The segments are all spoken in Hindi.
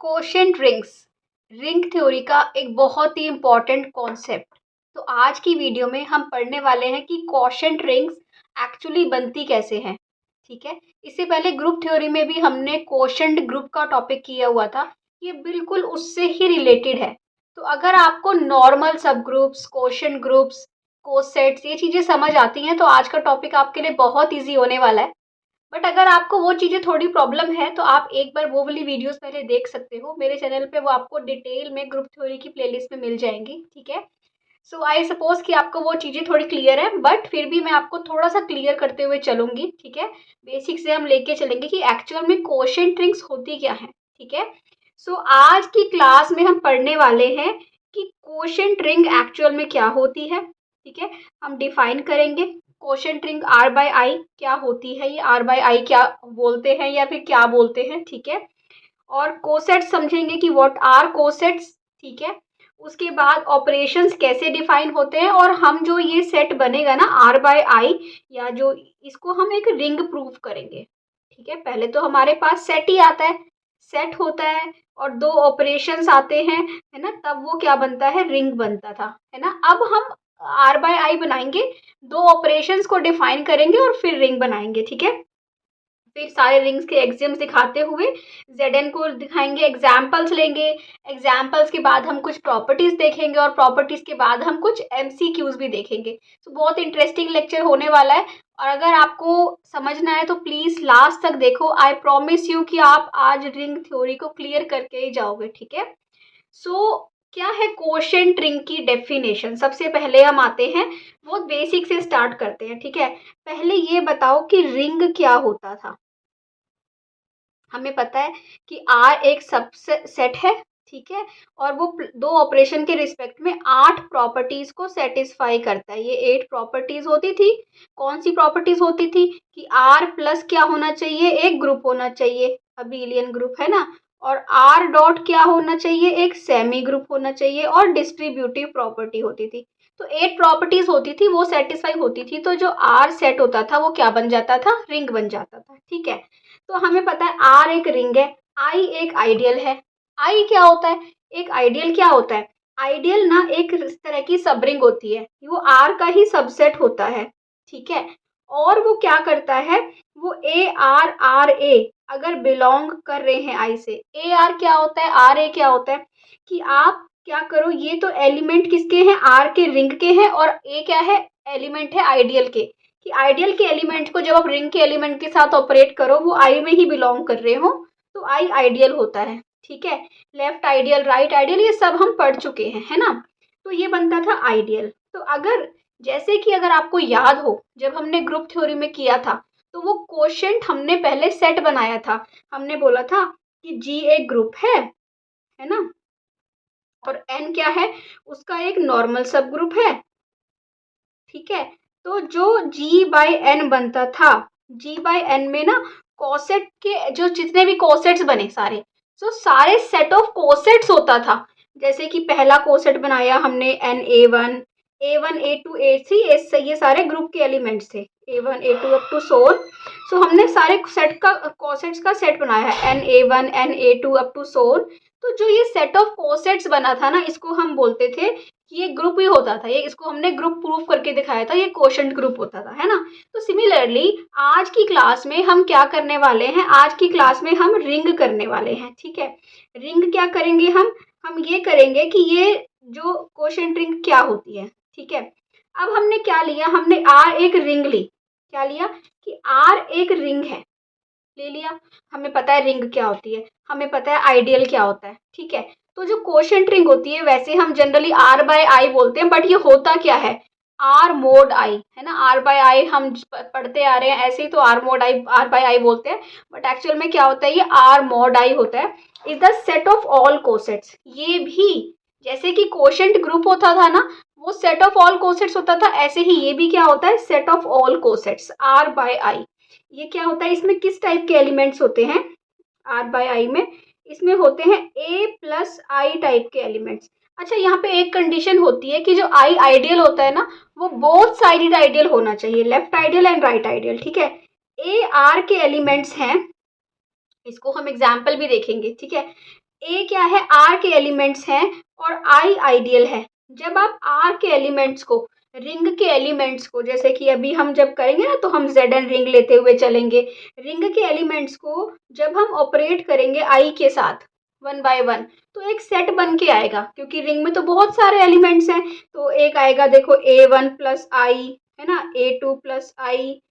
कोशेंट रिंग्स रिंग थ्योरी का एक बहुत ही इम्पॉर्टेंट कॉन्सेप्ट। तो आज की वीडियो में हम पढ़ने वाले हैं कि कोशेंट रिंग्स एक्चुअली बनती कैसे हैं। ठीक है, इससे पहले ग्रुप थ्योरी में भी हमने कोशेंट ग्रुप का टॉपिक किया हुआ था। ये बिल्कुल उससे ही रिलेटेड है। तो अगर आपको नॉर्मल सब ग्रुप्स, कोशेंट ग्रुप्स, कोसेट्स ये चीज़ें समझ आती हैं तो आज का टॉपिक आपके लिए बहुत ईजी होने वाला है। बट अगर आपको वो चीज़ें थोड़ी प्रॉब्लम है तो आप एक बार वो वाली वीडियोस पहले देख सकते हो मेरे चैनल पे। वो आपको डिटेल में ग्रुप थ्योरी की प्लेलिस्ट में मिल जाएंगी। ठीक है, सो आई सपोज कि आपको वो चीज़ें थोड़ी क्लियर है, बट फिर भी मैं आपको थोड़ा सा क्लियर करते हुए चलूंगी। ठीक है, बेसिक से हम लेके चलेंगे कि एक्चुअल में कोशेंट रिंग्स होती क्या है। ठीक है, सो आज की क्लास में हम पढ़ने वाले हैं कि कोशेंट रिंग एक्चुअल में क्या होती है। ठीक है, हम डिफाइन करेंगे quotient ring are by I क्या होती है, ये आर बाय आई क्या बोलते हैं या फिर क्या बोलते हैं। ठीक है, और कोसेट्स समझेंगे कि व्हाट आर कोसेट्स। ठीक है, उसके बाद ऑपरेशंस कैसे डिफाइन होते हैं, और हम जो ये सेट बनेगा ना आर बाय आई, या जो इसको हम एक रिंग प्रूफ करेंगे। ठीक है, पहले तो हमारे पास सेट ही आता है, सेट होता है और दो ऑपरेशंस आते हैं, है ना, तब वो क्या बनता है, रिंग बनता था, है ना। अब हम आर बाय आई बनाएंगे, दो ऑपरेशंस को डिफाइन करेंगे और फिर रिंग बनाएंगे। ठीक है, फिर सारे रिंग्स के एग्जाम्स दिखाते हुए Zn को दिखाएंगे, एग्जाम्पल्स लेंगे, एग्जाम्पल्स के बाद हम कुछ प्रॉपर्टीज देखेंगे और प्रॉपर्टीज के बाद हम कुछ MCQs भी देखेंगे। तो बहुत इंटरेस्टिंग लेक्चर होने वाला है, और अगर आपको समझना है तो प्लीज़ लास्ट तक देखो। आई प्रॉमिस यू कि आप आज रिंग थ्योरी को क्लियर करके ही जाओगे। ठीक है, सो क्या है कोशेंट रिंग की डेफिनेशन। सबसे पहले हम आते हैं, बहुत बेसिक से स्टार्ट करते हैं। ठीक है, पहले ये बताओ कि रिंग क्या होता था। हमें पता है कि R एक सबसेट है। ठीक है, और वो दो ऑपरेशन के रिस्पेक्ट में 8 प्रॉपर्टीज को सेटिस्फाई करता है। ये 8 प्रॉपर्टीज होती थी। कौन सी प्रॉपर्टीज होती थी कि R प्लस क्या होना चाहिए, एक ग्रुप होना चाहिए, अबेलियन ग्रुप, है ना, और R डॉट क्या होना चाहिए, एक सेमी ग्रुप होना चाहिए, और डिस्ट्रीब्यूटिव प्रॉपर्टी होती थी। तो 8 प्रॉपर्टीज होती थी, वो सेटिस्फाई होती थी, तो जो R सेट होता था वो क्या बन जाता था, रिंग बन जाता था। ठीक है, तो हमें पता है आर एक रिंग है, आई एक आइडियल है। आई क्या होता है, एक आइडियल क्या होता है, आइडियल ना एक इस तरह की सब रिंग होती है, वो आर का ही सबसेट होता है। ठीक है, और वो क्या करता है, वो ए आर आर ए अगर बिलोंग कर रहे हैं आई से, ए आर क्या होता है, आर ए क्या होता है, कि आप क्या करो, ये तो एलिमेंट किसके हैं, आर के रिंग के हैं, और ए क्या है, एलिमेंट है आइडियल के। कि आइडियल के एलिमेंट को जब आप रिंग के एलिमेंट के साथ ऑपरेट करो, वो आई में ही बिलोंग कर रहे हो, तो आई आइडियल होता है। ठीक है, लेफ्ट आइडियल, राइट आइडियल, ये सब हम पढ़ चुके हैं, है ना। तो ये बनता था आइडियल। तो अगर जैसे कि अगर आपको याद हो, जब हमने ग्रुप थ्योरी में किया था, तो वो कोशेंट हमने पहले सेट बनाया था। हमने बोला था कि जी एक ग्रुप है ना, और एन क्या है, उसका एक नॉर्मल सब ग्रुप है। ठीक है, तो जो G बाई एन बनता था, G बाई एन में ना कोसेट के जो जितने भी कोसेट्स बने सारे, तो सारे सेट ऑफ कोसेट्स होता था। जैसे कि पहला कोसेट बनाया हमने NA1, A1 A2 A3, ये सारे ग्रुप के एलिमेंट्स थे, A1 A2 अप टू सोन। सो हमने सारे सेट का कोसेट्स का सेट बनाया है, NA1 NA2 अप टू सोन। तो जो ये सेट ऑफ कोसेट्स बना था ना, इसको हम बोलते थे कि ये ग्रुप ही होता था, ये इसको हमने ग्रुप प्रूफ करके दिखाया था, ये कोशेंट ग्रुप होता था, है ना। तो सिमिलरली आज की क्लास में हम क्या करने वाले हैं, आज की क्लास में हम रिंग करने वाले हैं। ठीक है, रिंग क्या करेंगे हम ये करेंगे कि ये जो कोशेंट रिंग क्या होती है। ठीक है, अब हमने क्या लिया, हमने आर एक रिंग ली, क्या लिया कि आर एक रिंग है, ले लिया। हमें पता है रिंग क्या होती है, हमें पता है आइडियल क्या होता है। ठीक है, तो जो कोशेंट रिंग होती है, वैसे हम जनरली आर बाय आई बोलते हैं, बट ये होता क्या है, आर मोड आई, है ना। आर बाय आई हम पढ़ते आ रहे हैं, ऐसे ही तो R mod I, R by I बोलते हैं, बट एक्चुअल में क्या होता है, ये आर मोड आई होता है। Is the set of all cosets. ये भी जैसे कि कोशेंट ग्रुप होता था ना, वो सेट ऑफ ऑल कोसेट्स होता था, ऐसे ही ये भी क्या होता है, set of all cosets, R by I. ये क्या होता है, इसमें किस टाइप के एलिमेंट्स होते हैं, आर बाय आई में, इसमें होते हैं ए प्लस आई टाइप के एलिमेंट्स। अच्छा, यहाँ पे एक कंडीशन होती है कि जो आई आइडियल होता है ना, वो बोथ साइडेड आइडियल होना चाहिए, left ideal and right ideal. ठीक है, ए आर के एलिमेंट्स हैं, इसको हम एग्जाम्पल भी देखेंगे। ठीक है, ए क्या है, आर के एलिमेंट्स हैं और आई आइडियल है। जब आप आर के एलिमेंट्स को, रिंग के एलिमेंट्स को, जैसे कि अभी हम जब करेंगे ना तो हम जेड एन रिंग लेते हुए चलेंगे, रिंग के एलिमेंट्स को जब हम ऑपरेट करेंगे आई के साथ वन बाय वन, तो एक सेट बन के आएगा, क्योंकि रिंग में तो बहुत सारे एलिमेंट्स हैं। तो एक आएगा देखो A1 प्लस आई, है ना, A2 प्लस आई,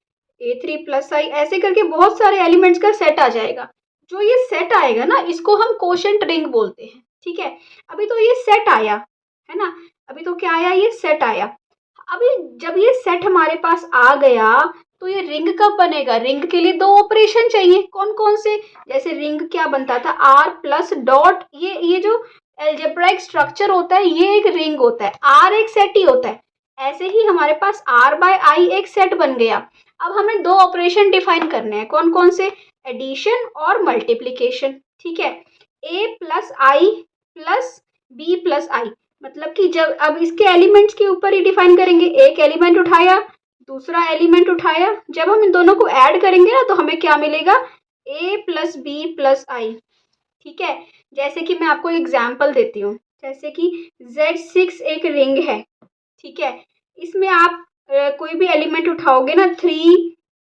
A3 प्लस आई, ऐसे करके बहुत सारे एलिमेंट्स का सेट आ जाएगा। जो ये सेट आएगा ना, इसको हम कोशेंट रिंग बोलते हैं। ठीक है, अभी तो ये सेट आया है ना, अभी तो क्या आया, ये सेट आया। अभी जब ये सेट हमारे पास आ गया तो ये रिंग कब बनेगा, रिंग के लिए दो ऑपरेशन चाहिए, कौन कौन से, जैसे रिंग क्या बनता था, आर प्लस डॉट, ये जो एल्जेब्राइक स्ट्रक्चर होता है ये एक रिंग होता है, आर एक सेट ही होता है। ऐसे ही हमारे पास आर बाय आई एक सेट बन गया। अब हमें दो ऑपरेशन डिफाइन करने हैं, कौन कौन से, एडिशन और मल्टीप्लीकेशन। ठीक है, ए plus I plus b plus आई, मतलब कि जब अब इसके एलिमेंट्स के ऊपर ही डिफाइन करेंगे, एक एलिमेंट उठाया दूसरा एलिमेंट उठाया, जब हम इन दोनों को ऐड करेंगे ना तो हमें क्या मिलेगा, ए प्लस बी प्लस आई। ठीक है, जैसे कि मैं आपको एग्जाम्पल देती हूँ, जैसे कि Z6 एक रिंग है। ठीक है, इसमें आप कोई भी एलिमेंट उठाओगे ना, 3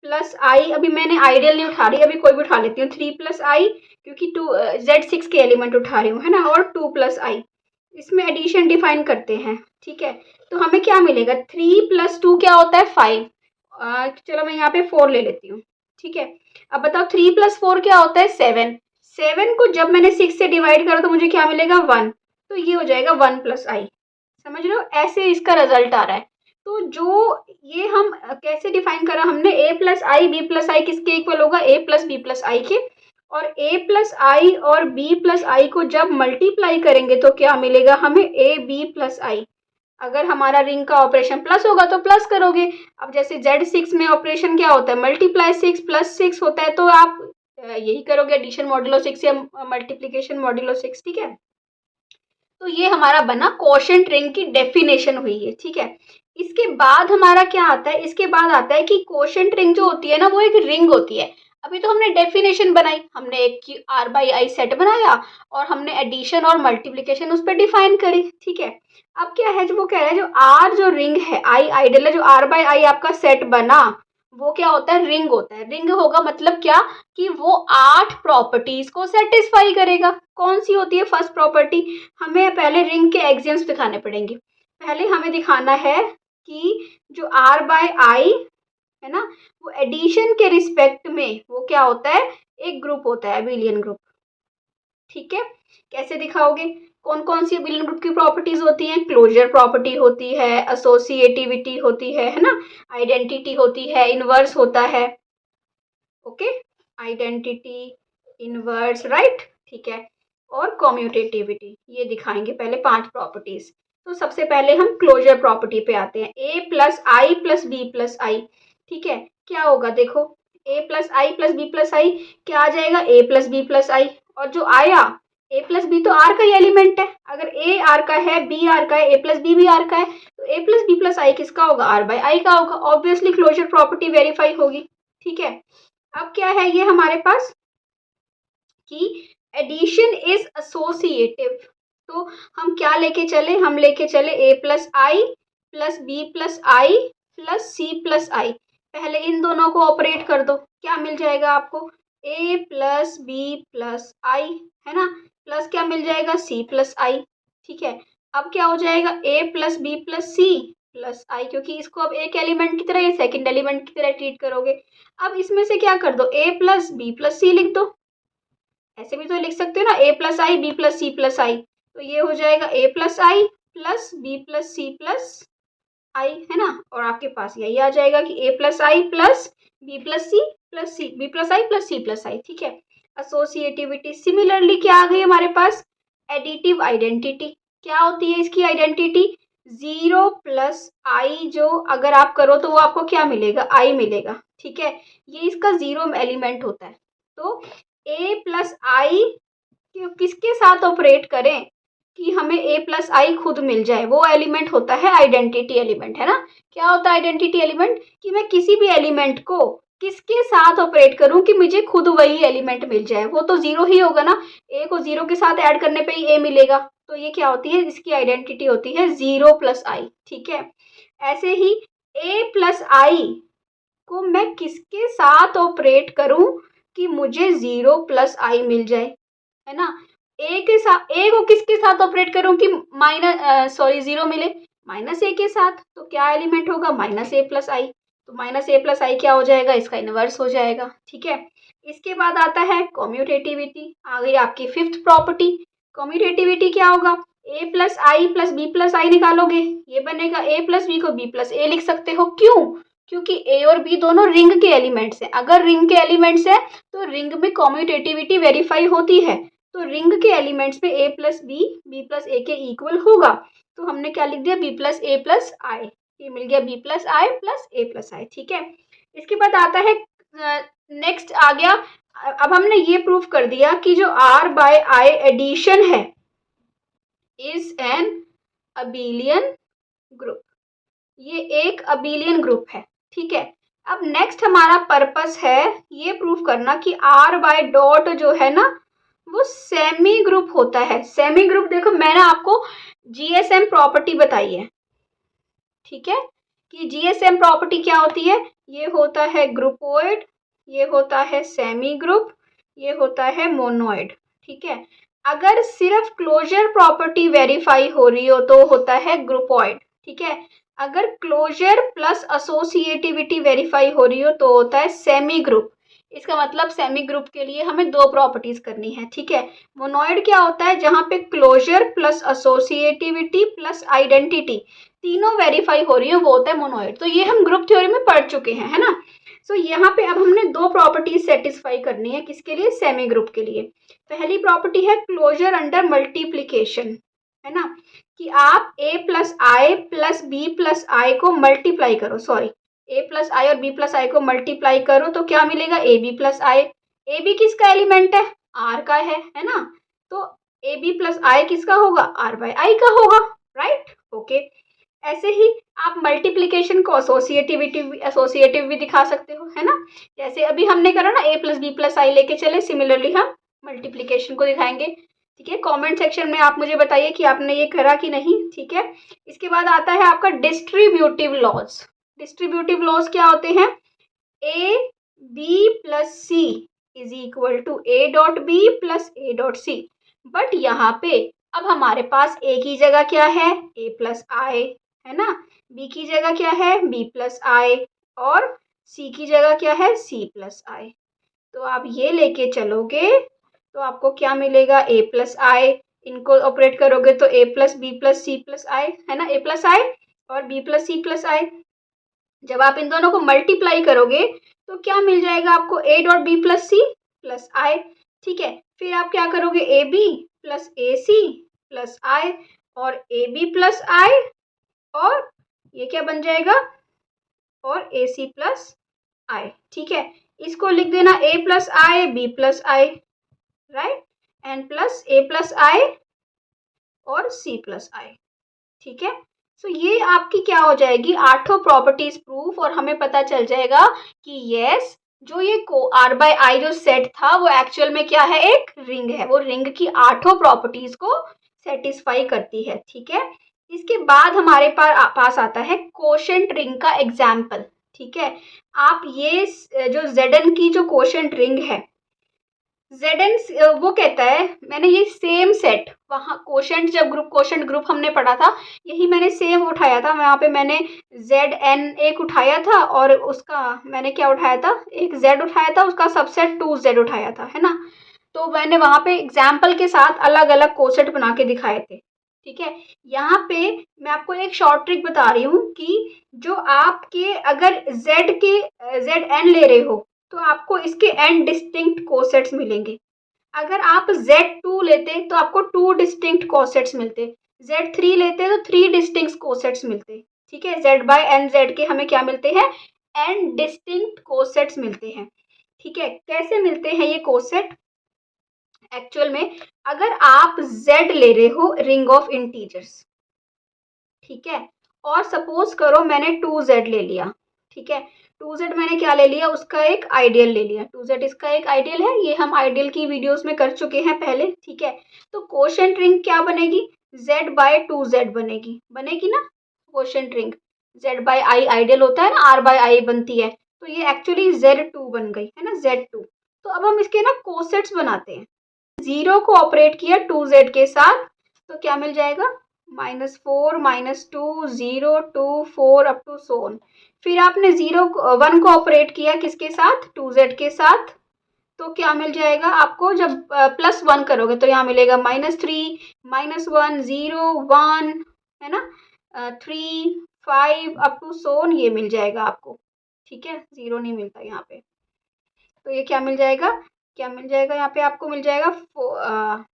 प्लस आई, अभी मैंने आइडियल नहीं उठा रही, अभी कोई भी उठा लेती हूँ, 3 प्लस आई, क्योंकि Z6 के एलिमेंट उठा रही हूँ, है ना, और 2 प्लस आई, इसमें एडिशन डिफाइन करते हैं। ठीक है, तो हमें क्या मिलेगा, 3 प्लस 2 क्या होता है, 5। चलो मैं यहाँ पे 4 ले लेती हूँ। ठीक है, अब बताओ 3 प्लस 4 क्या होता है, 7। 7 को जब मैंने 6 से डिवाइड करा तो मुझे क्या मिलेगा, 1, तो ये हो जाएगा 1 प्लस आई। समझ रहे हो, ऐसे इसका रिजल्ट आ रहा है। तो जो ये हम कैसे डिफाइन करा हमने, ए प्लस आई बी प्लस आई किसके इक्वल होगा, ए प्लस बी प्लस आई के, और ए प्लस आई और बी प्लस आई को जब मल्टीप्लाई करेंगे तो क्या मिलेगा हमें, ए बी प्लस आई। अगर हमारा रिंग का ऑपरेशन प्लस होगा तो प्लस करोगे। अब जैसे Z6 में ऑपरेशन क्या होता है, मल्टीप्लाई 6 प्लस 6 होता है, तो आप यही करोगे, एडिशन मॉड्यूलो 6 या मल्टीप्लीकेशन मॉड्यूलो 6। ठीक है, तो ये हमारा बना कोशेंट रिंग की डेफिनेशन हुई है। ठीक है, इसके बाद हमारा क्या आता है, इसके बाद आता है कि कोशेंट रिंग जो होती है ना वो एक रिंग होती है। अभी तो हमने डेफिनेशन बनाई, हमने एक आर बाई आई सेट बनाया और हमने एडिशन और मल्टीप्लिकेशन उस पर डिफाइन करी। ठीक है, अब क्या है, जो वो कह रहा है, जो आर जो रिंग है, आई आइडियल है, जो आर बाई आई आपका सेट बना वो क्या होता है, रिंग होता है। रिंग होगा मतलब क्या, कि वो 8 प्रॉपर्टीज को सेटिस्फाई करेगा। कौन सी होती है फर्स्ट प्रॉपर्टी, हमें पहले रिंग के एग्जाम्स दिखाने पड़ेंगे। पहले हमें दिखाना है कि जो आर बाय आई है ना, वो एडिशन के रिस्पेक्ट में वो क्या होता है, एक ग्रुप होता है, अबिलियन ग्रुप। ठीक है, कैसे दिखाओगे, कौन कौन सी अबिलियन ग्रुप की प्रॉपर्टीज होती हैं, क्लोजर प्रॉपर्टी होती है, एसोसिएटिविटी होती है ना, आइडेंटिटी होती है, इनवर्स होता है। Okay, identity, inverse, right. ठीक है, और कम्यूटेटिविटी, ये दिखाएंगे पहले 5 प्रॉपर्टीज। तो सबसे पहले हम क्लोजर प्रॉपर्टी पे आते हैं, ए plus I plus b plus I. ठीक है, क्या होगा देखो, ए plus I plus b plus आई क्या आ जाएगा, a plus b plus I, और जो आया ए प्लस बी तो आर का ही एलिमेंट है, अगर ए आर का है बी आर का है ए प्लस बी भी आर का है, तो ए प्लस बी प्लस आई किसका होगा, आर बाय आई का होगा, ऑब्वियसली क्लोजर प्रॉपर्टी वेरीफाई होगी। ठीक है, अब क्या है ये हमारे पास कि एडिशन इज एसोसिएटिव, तो हम क्या लेके चले, हम लेके चले ए plus I plus b plus I plus C plus आई। पहले इन दोनों को ऑपरेट कर दो, क्या मिल जाएगा आपको, ए प्लस बी प्लस आई, है ना, प्लस क्या मिल जाएगा, सी प्लस आई। ठीक है, अब क्या हो जाएगा, a plus b plus C plus I, क्योंकि इसको अब एक एलिमेंट की तरह या सेकंड एलिमेंट की तरह ट्रीट करोगे। अब इसमें से क्या कर दो, a plus b plus c लिख दो, ऐसे भी तो लिख सकते हो ना, a plus I b plus C plus I, तो ये हो जाएगा a plus I plus b plus C plus I, है ना, और आपके पास यही आ जाएगा कि a plus I plus b plus C plus c b plus I plus C plus I. ठीक है, एसोसिएटिविटी, सिमिलरली क्या आ गई हमारे पास, एडिटिव आइडेंटिटी, क्या होती है इसकी आइडेंटिटी, 0 प्लस आई, जो अगर आप करो तो वो आपको क्या मिलेगा, आई मिलेगा। ठीक है, ये इसका 0 एलिमेंट होता है। तो ए प्लस आई किसके साथ ऑपरेट करें कि हमें ए प्लस आई खुद मिल जाए, वो एलिमेंट होता है आइडेंटिटी एलिमेंट, है ना। क्या होता है आइडेंटिटी एलिमेंट, कि मैं किसी भी एलिमेंट को किसके साथ ऑपरेट करूं कि मुझे खुद वही एलिमेंट मिल जाए, वो तो जीरो ही होगा ना, ए को जीरो के साथ ऐड करने पे ही ए मिलेगा, तो ये क्या होती है, इसकी आइडेंटिटी होती है जीरो प्लस आई। ठीक है, ऐसे ही ए प्लस आई को मैं किसके साथ ऑपरेट करूं कि मुझे जीरो प्लस आई मिल जाए, है ना। ए के साथ, ए को किसके साथ ऑपरेट करूं कि जीरो मिले, माइनस ए के साथ, तो क्या एलिमेंट होगा, माइनस ए प्लस आई, तो माइनस ए प्लस आई क्या हो जाएगा, इसका इनवर्स हो जाएगा। ठीक है, इसके बाद आता है कॉम्यूटेटिविटी, आ गई आपकी फिफ्थ प्रॉपर्टी। कॉम्यूटेटिविटी क्या होगा, ए plus I plus b plus आई निकालोगे, ये बनेगा ए प्लस बी को बी प्लस ए लिख सकते हो, क्यों, क्योंकि ए और बी दोनों रिंग के एलिमेंट्स हैं, अगर रिंग के एलिमेंट्स हैं तो रिंग में कॉम्यूटेटिविटी वेरीफाई होती है, तो रिंग के एलिमेंट्स में ए प्लस बी प्लस ए के इक्वल होगा, तो हमने क्या लिख दिया, बी प्लस ए प्लस आई, ये मिल गया B plus I plus A plus I. ठीक है, इसके बाद आता है नेक्स्ट आ गया, अब हमने ये प्रूफ कर दिया कि जो आर बाय आई एडिशन है इज एन अबेलियन ग्रुप, ये एक अबेलियन ग्रुप है। ठीक है, अब नेक्स्ट हमारा पर्पस है ये प्रूफ करना कि आर बाय डॉट जो है ना वो सेमी ग्रुप होता है। सेमी ग्रुप देखो मैंने आपको जीएसएम प्रॉपर्टी बताई है, ठीक है, कि जीएसएम प्रॉपर्टी क्या होती है, ये होता है ग्रुपोइड, ये होता है सेमी ग्रुप, ये होता है मोनोइड। ठीक है, अगर सिर्फ क्लोजर प्रॉपर्टी वेरीफाई हो रही हो तो होता है ग्रुपोइड। ठीक है, अगर क्लोजर प्लस एसोसिएटिविटी वेरीफाई हो रही हो तो होता है सेमी ग्रुप। इसका मतलब सेमी ग्रुप के लिए हमें दो प्रॉपर्टीज करनी है। ठीक है, मोनोइड क्या होता है, जहां पे closure plus associativity plus identity तीनों वेरीफाई हो रही है वो होता है मोनोइड। तो ये हम ग्रुप थ्योरी में पढ़ चुके हैं, है ना। सो यहाँ पे अब हमने दो प्रॉपर्टीज सेटिस्फाई करनी है, किसके लिए, सेमी ग्रुप के लिए। पहली प्रॉपर्टी है क्लोजर अंडर मल्टीप्लीकेशन, है ना, कि आप a plus I plus b plus I को मल्टीप्लाई करो, सॉरी a प्लस आई और b प्लस आई को मल्टीप्लाई करो तो क्या मिलेगा, A B plus I. A B किसका एलिमेंट है, r का है ना, तो ए बी प्लस आई किसका होगा, आर बाई आई का होगा, राइट। ओके, ऐसे ही आप मल्टीप्लीकेशन को एसोसिएटिव भी दिखा सकते हो, है ना, जैसे अभी हमने करा ना a प्लस बी प्लस आई लेके चले, सिमिलरली हम मल्टीप्लीकेशन को दिखाएंगे। ठीक है, कमेंट सेक्शन में आप मुझे बताइए कि आपने ये करा कि नहीं। ठीक है, इसके बाद आता है आपका डिस्ट्रीब्यूटिव लॉज। डिस्ट्रीब्यूटिव लॉज क्या होते हैं, A B plus C is equal to A dot B plus A dot C, but यहाँ पे अब हमारे पास ए की जगह क्या है, ए प्लस आई, है ना, बी की जगह क्या है, बी प्लस आई, और सी की जगह क्या है, सी प्लस आई। तो आप ये लेके चलोगे तो आपको क्या मिलेगा, ए प्लस आई, इनको ऑपरेट करोगे तो a plus b plus C plus I, है ना, ए प्लस आई और b plus C plus I. जब आप इन दोनों को मल्टीप्लाई करोगे तो क्या मिल जाएगा आपको, A dot B plus C plus I. ठीक है, फिर आप क्या करोगे, A B plus A C plus I और ए बी प्लस आई, और ये क्या बन जाएगा, और ए सी प्लस आई। ठीक है, इसको लिख देना ए plus I b plus I, right, N plus A plus I और सी प्लस आई। ठीक है, सो ये आपकी क्या हो जाएगी, आठों प्रॉपर्टीज प्रूफ, और हमें पता चल जाएगा कि यस जो ये आर बाय आई जो सेट था वो एक्चुअल में क्या है, एक रिंग है, वो रिंग की आठों प्रॉपर्टीज को सेटिस्फाई करती है। ठीक है, इसके बाद हमारे पास आता है कोशेंट रिंग का एग्जाम्पल। ठीक है, आप ये जो Zn की जो कोशेंट रिंग है, Zn वो कहता है, मैंने ये सेम सेट वहाँ कोशेंट जब कोशेंट ग्रुप हमने पढ़ा था, यही मैंने सेम उठाया था, वहाँ पे मैंने Zn एक उठाया था और उसका मैंने क्या उठाया था, एक Z उठाया था, उसका सबसेट 2Z उठाया था, है ना। तो मैंने वहाँ पे एग्जाम्पल के साथ अलग अलग कोसेट बना के दिखाए थे। ठीक है, यहाँ पे मैं आपको एक शॉर्ट ट्रिक बता रही हूँ कि जो आपके अगर Zn ले रहे हो तो आपको इसके n डिस्टिंक्ट कोसेट्स मिलेंगे। अगर आप Z2 लेते तो आपको 2 डिस्टिंक्ट कोसेट्स मिलते, Z3 लेते तो 3 डिस्टिंक्ट कोसेट्स मिलते। ठीक है, Z बाय एन जेड के हमें क्या मिलते हैं, n डिस्टिंक्ट कोसेट्स मिलते हैं। ठीक है, कैसे मिलते हैं ये कोसेट, एक्चुअल में अगर आप Z ले रहे हो रिंग ऑफ इंटीजर्स, ठीक है, और सपोज करो मैंने 2Z ले लिया, ठीक है, 2z मैंने क्या ले लिया, उसका एक आइडियल ले लिया, 2z इसका एक आइडियल है, ये हम आइडियल की वीडियोस में कर चुके हैं पहले, ठीक है। तो क्वोशंट रिंग क्या बनेगी, z बाय 2z बनेगी, बनेगी ना quotient ring, z by i ideal होता है ना, r बाय i बनती है, तो ये एक्चुअली z2 बन गई है ना, z2। तो अब हम इसके ना कोसेट्स बनाते हैं, 0 को ऑपरेट किया 2z के साथ, तो क्या मिल जाएगा, -4 -2 0 2 4 अप टू सो ऑन। फिर आपने 1 को ऑपरेट किया किसके साथ, 2z के साथ, तो क्या मिल जाएगा आपको, जब +1 करोगे तो यहाँ मिलेगा -3 -1 0 1 है ना, 3 5 अप टू सो ऑन, ये मिल जाएगा आपको, ठीक है, 0 नहीं मिलता यहाँ पे। तो ये क्या मिल जाएगा, क्या मिल जाएगा, यहाँ पे आपको मिल जाएगा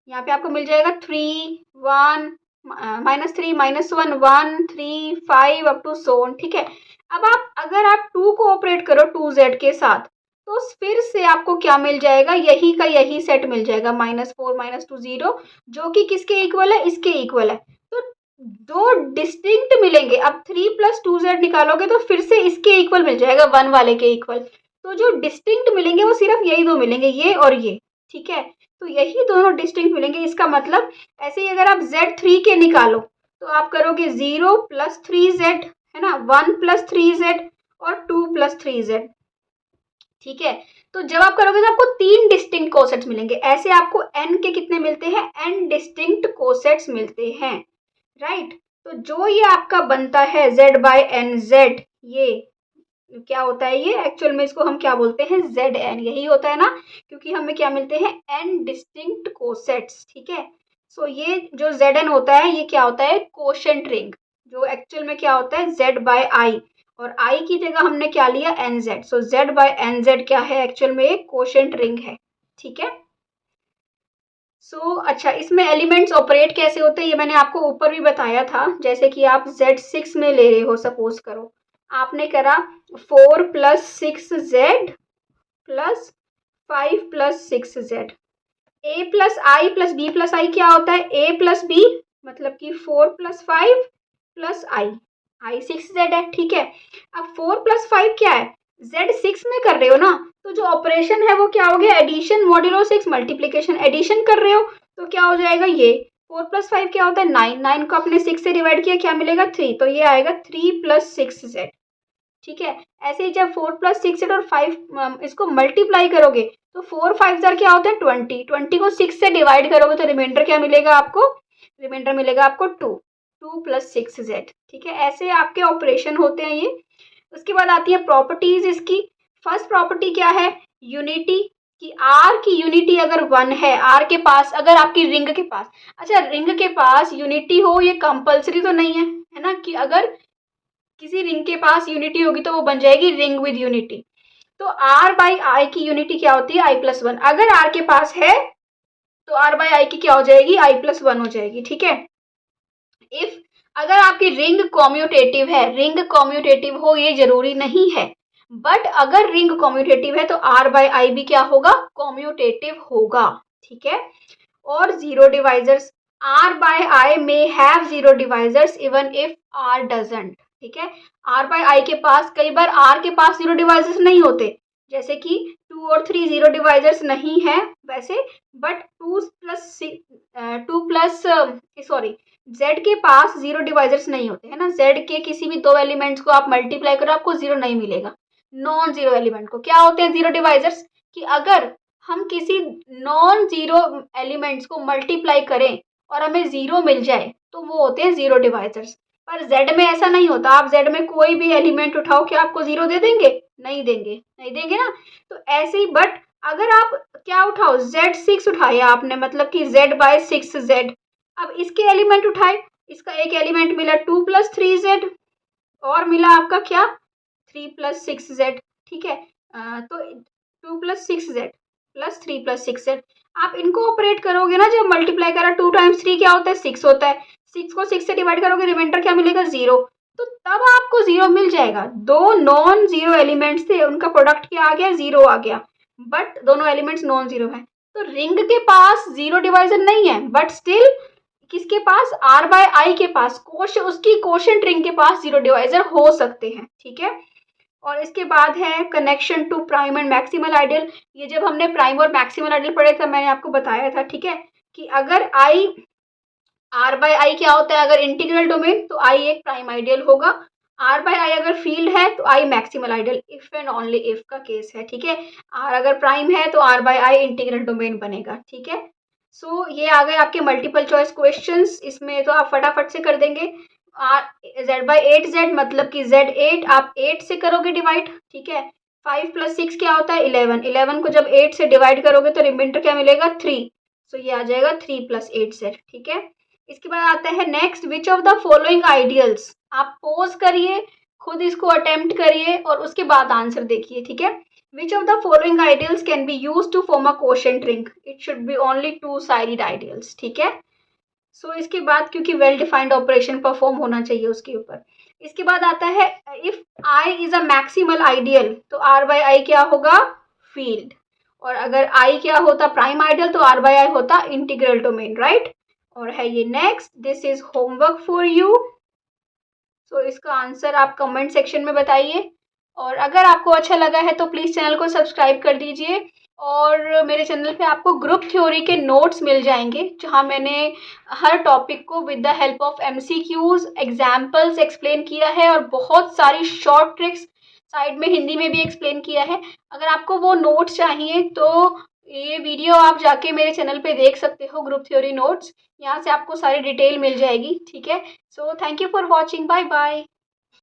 यहाँ पे आपको मिल जाएगा 3 1 -3 -1 1 3 5 अप टू सो ऑन, ठीक है। अब अगर आप 2 को ऑपरेट करो 2z के साथ, तो फिर से आपको क्या मिल जाएगा, यही का यही सेट मिल जाएगा, -4 -2 0, जो कि किसके इक्वल है, इसके इक्वल है। तो दो डिस्टिंक्ट मिलेंगे, अब 3 + 2z निकालोगे तो फिर से इसके इक्वल मिल जाएगा, 1 वाले के इक्वल। तो जो डिस्टिंक्ट मिलेंगे वो सिर्फ यही दो मिलेंगे, ये और ये, ठीक है। तो यही दोनों डिस्टिंक्ट मिलेंगे, इसका मतलब ऐसे ही अगर आप z3 के निकालो तो आप करोगे 0 + 3z है ना, 1 + 3z और 2 + 3z, ठीक है। तो जब आप करोगे तो आपको 3 डिस्टिंक्ट कोसेट्स मिलेंगे, ऐसे आपको n के कितने मिलते हैं, n डिस्टिंक्ट कोसेट्स मिलते हैं, राइट। तो जो ये आपका बनता है z/nz, ये क्या होता है, ये एक्चुअल में इसको हम क्या बोलते हैं, Zn, यही होता है ना, क्योंकि हमें क्या मिलते हैं, n डिस्टिंक्ट कोसेट्स, ठीक है। सो ये जो Zn होता है, ये क्या होता है, क्वोशंट रिंग, जो एक्चुअल में क्या होता है, z/i, और i की जगह हमने क्या लिया, nz। सो z/nz क्या है, एक्चुअल में एक क्वोशंट रिंग है, ठीक है। अच्छा, इसमें एलिमेंट्स ऑपरेट कैसे होते हैं, ये मैंने आपको ऊपर भी बताया था। जैसे कि आप Z6 में ले रहे हो, सपोज करो आपने करा 4 + 6z + 5 + 6z, a + i + b + i क्या होता है, a + b, मतलब कि 4 + 5 + i 6z है, ठीक है। अब 4 + 5 क्या है, Z6 में कर रहे हो ना, तो जो ऑपरेशन है वो क्या हो गया, एडिशन मॉड्यूलो 6, मल्टीप्लीकेशन एडिशन कर रहे हो, तो क्या हो जाएगा, ये 4 + 5 क्या होता है, 9 9 को आपने 6 से डिवाइड किया, क्या मिलेगा, 3, तो ये आएगा 3 + 6z, ठीक है। ऐसे ही जब 4 + 6z और 5 इसको मल्टीप्लाई करोगे तो 4 5 जार क्या होता है, 20 20 को 6 से डिवाइड करोगे तो रिमाइंडर क्या मिलेगा आपको, रिमाइंडर मिलेगा आपको 2 2 + 6z, ठीक है। ऐसे आपके ऑपरेशन होते हैं ये। उसके बाद आती है प्रॉपर्टीज इसकी। फर्स्ट प्रॉपर्टी क्या है, यूनिटी, कि आर की यूनिटी अगर 1 है, आर के पास, अगर आपकी रिंग के पास, अच्छा रिंग के पास यूनिटी हो, ये कंपलसरी तो नहीं है ना, कि अगर किसी रिंग के पास यूनिटी होगी तो वो बन जाएगी रिंग विद यूनिटी। तो r/i की यूनिटी क्या होती है, i+1, अगर r के पास है तो r/i की क्या हो जाएगी, i+1 हो जाएगी, ठीक है। इफ अगर आपकी रिंग कॉम्यूटेटिव है, रिंग कॉम्यूटेटिव हो ये जरूरी नहीं है, बट अगर रिंग कॉम्यूटेटिव है तो r/i भी क्या होगा, कॉम्यूटेटिव होगा, ठीक है। और zero divisors, r/i may have zero divisors even if r doesn't, ठीक है। r/i के पास, कई बार r के पास जीरो डिवाइजर्स नहीं होते, जैसे कि 2 और 3 जीरो डिवाइजर्स नहीं है वैसे, बट 2 प्लस सॉरी z के पास जीरो डिवाइजर्स नहीं होते है ना, z के किसी भी दो एलिमेंट्स को आप मल्टीप्लाई करो आपको जीरो नहीं मिलेगा, नॉन जीरो एलिमेंट को क्या होते हैं जीरो डिवाइजर्स, कि अगर हम किसी नॉन जीरो एलिमेंट्स को मल्टीप्लाई करें और हमें जीरो मिल जाए तो वो होते हैं जीरो डिवाइजर्स। पर z में ऐसा नहीं होता, आप z में कोई भी एलिमेंट उठाओ क्या आपको जीरो दे देंगे, नहीं देंगे, नहीं देंगे ना। तो ऐसे ही, बट अगर आप क्या उठाओ, Z6 उठाया आपने, मतलब कि z/6z, अब इसके एलिमेंट उठाए, इसका एक एलिमेंट मिला 2 + 3z, और मिला आपका क्या 3 + 6z, ठीक है। तो 2 + 6z + 3 + 6z, आप इनको ऑपरेट करोगे ना, जब मल्टीप्लाई करा 2 × 3 क्या होता है, 6 होता है, 6 को 6 से डिवाइड करोगे, रिमाइंडर क्या मिलेगा, 0, तो तब आपको 0 मिल जाएगा। दो नॉन जीरो एलिमेंट्स थे, उनका प्रोडक्ट क्या आ गया, 0 आ गया, बट दोनों एलिमेंट्स नॉन जीरो हैं। तो रिंग के पास जीरो डिवाइजर नहीं है, बट स्टिल किसके पास, आर बाय आई के पास, कोशेंट, उसकी कोशेंट रिंग के पास जीरो डिवाइजर हो सकते हैं, ठीक है। और इसके बाद है connection to prime and maximal ideal. ये जब हमने प्राइम और मैक्सिमल आइडियल पढ़े थे मैंने आपको बताया था, ठीक है, कि अगर आई, आर बाय आई क्या होता है, अगर इंटीग्रल डोमेन तो आई एक प्राइम आइडियल होगा, आर बाय आई अगर फील्ड है तो I maximal ideal, if and only if का केस है, ठीक है। आर अगर प्राइम है तो R by I integral domain बनेगा, ठीक है। सो ये आ गए आपके मल्टीपल चॉइस क्वेश्चंस, इसमें तो आप फटाफट से कर देंगे। R Z by eight Z मतलब कि जेड एट आप एट से करोगे डिवाइड, ठीक है। 5 + 6 क्या होता है 11, 11 को जब 8 से डिवाइड करोगे तो रिमाइंडर क्या मिलेगा 3, सो ये आ जाएगा 3 + 8 जेड, ठीक है। इसके बाद आता है next, which of the following ideals, आप पोज करिए, खुद इसको अटेम्प्ट करिए और उसके बाद आंसर देखिए, ठीक है। Which of the following ideals can be use to form a quotient ring, it should be only two sided ideals, ठीक है। सो इसके बाद क्योंकि वेल डिफाइंड ऑपरेशन परफॉर्म होना चाहिए उसके ऊपर। इसके बाद आता है if I is a maximal ideal तो आर बाय आई क्या होगा, फील्ड, और अगर आई क्या होता प्राइम आइडियल तो आर बाय आई होता इंटीग्रल डोमेन, राइट। और है ये next, this is homework for you. So इसका आंसर आप कमेंट सेक्शन में बताइए, और अगर आपको अच्छा लगा है तो प्लीज़ चैनल को सब्सक्राइब कर दीजिए। और मेरे चैनल पे आपको ग्रुप थ्योरी के नोट्स मिल जाएंगे जहाँ मैंने हर टॉपिक को with the help of MCQs examples explain किया है, और बहुत सारी शॉर्ट ट्रिक्स साइड में हिंदी में भी एक्सप्लेन किया है। अगर आपको वो नोट्स चाहिए तो ये वीडियो आप जाके मेरे चैनल पे देख सकते हो, ग्रुप थ्योरी नोट्स, यहाँ से आपको सारी डिटेल मिल जाएगी, ठीक है। So thank you for watching, bye bye.